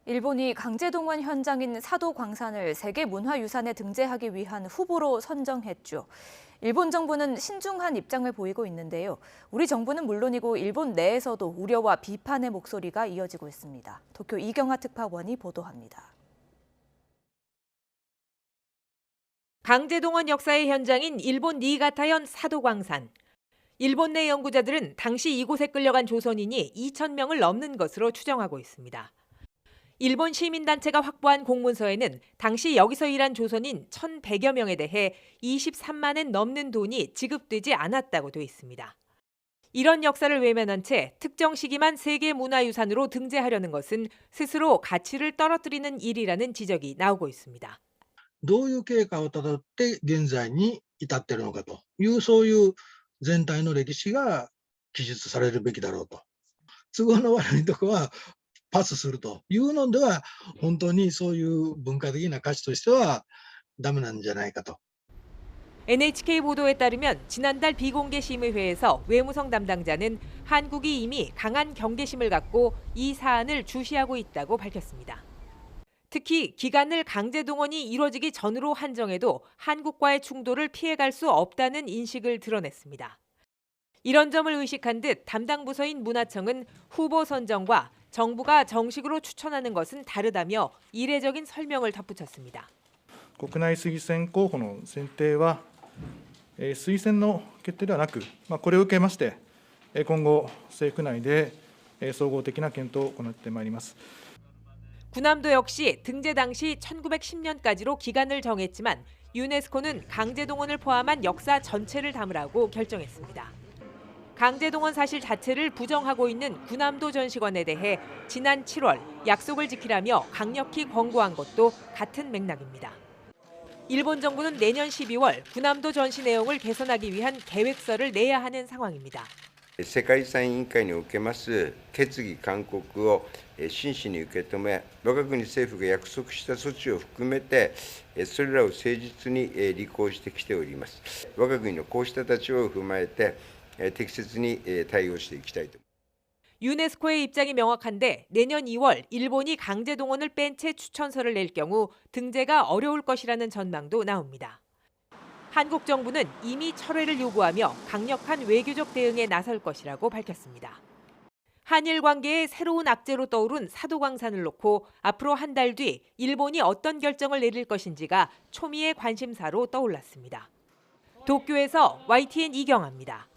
일본이 강제동원 현장인 사도광산을 세계문화유산에 등재하기 위한 후보로 선정했죠. 일본 정부는 신중한 입장을 보이고 있는데요. 우리 정부는 물론이고 일본 내에서도 우려와 비판의 목소리가 이어지고 있습니다. 도쿄 이경아 특파원이 보도합니다. 강제동원 역사의 현장인 일본 니가타현 사도광산. 일본 내 연구자들은 당시 이곳에 끌려간 조선인이 2,000명을 넘는 것으로 추정하고 있습니다. 일본 시민단체가 확보한 공문서에는 당시 여기서 일한 조선인 1,100여 명에 대해 23만엔 넘는 돈이 지급되지 않았다고 돼 있습니다. 이런 역사를 외면한 채 특정 시기만 세계문화유산으로 등재하려는 것은 스스로 가치를 떨어뜨리는 일이라는 지적이 나오고 있습니다. どういう経過をたどって現在に至っているのかという、そういう全体の歴史が記述されるべきだろうと。都合の悪いとこはパスするというのでは、本当にそういう文化的な価値としてはダメなんじゃないかと。 NHK 보도에 따르면 지난달 비공개 심의회에서 외무성 담당자는 한국이 이미 강한 경계심을 갖고 이 사안을 주시하고 있다고 밝혔습니다. 특히 기간을 강제동원이 이뤄지기 전으로 한정해도 한국과의 충돌을 피해갈 수 없다는 인식을 드러냈습니다. 이런 점을 의식한 듯 담당 부서인 문화청은 후보 선정과 정부가 정식으로 추천하는 것은 다르다며 이례적인 설명을 덧붙였습니다. 国内推薦候補の選定は、推薦の決定ではなく、これを受けまして、今後、政府内で総合的な検討を行ってまいります。 군함도 역시 등재 당시 1910년까지로 기간을 정했지만 유네스코는 강제동원을 포함한 역사 전체를 담으라고 결정했습니다. 강제동원 사실 자체를 부정하고 있는 군함도 전시관에 대해 지난 7월 약속을 지키라며 강력히 권고한 것도 같은 맥락입니다. 일본 정부는 내년 12월 군함도 전시 내용을 개선하기 위한 계획서를 내야 하는 상황입니다. 世界遺産委員会におけます決議勧告を真摯に受け止め、我が国政府が約束した措置を含めて、それらを誠実に履行してきております。我が国のこうした立場を踏まえて、適切に対応していきたいと。 유네스코의 입장이 명확한데 내년 2월 일본이 강제동원을 뺀 채 추천서를 낼 경우 등재가 어려울 것이라는 전망도 나옵니다. 한국 정부는 이미 철회를 요구하며 강력한 외교적 대응에 나설 것이라고 밝혔습니다. 한일 관계의 새로운 악재로 떠오른 사도광산을 놓고 앞으로 한 달 뒤 일본이 어떤 결정을 내릴 것인지가 초미의 관심사로 떠올랐습니다. 도쿄에서 YTN 이경아입니다.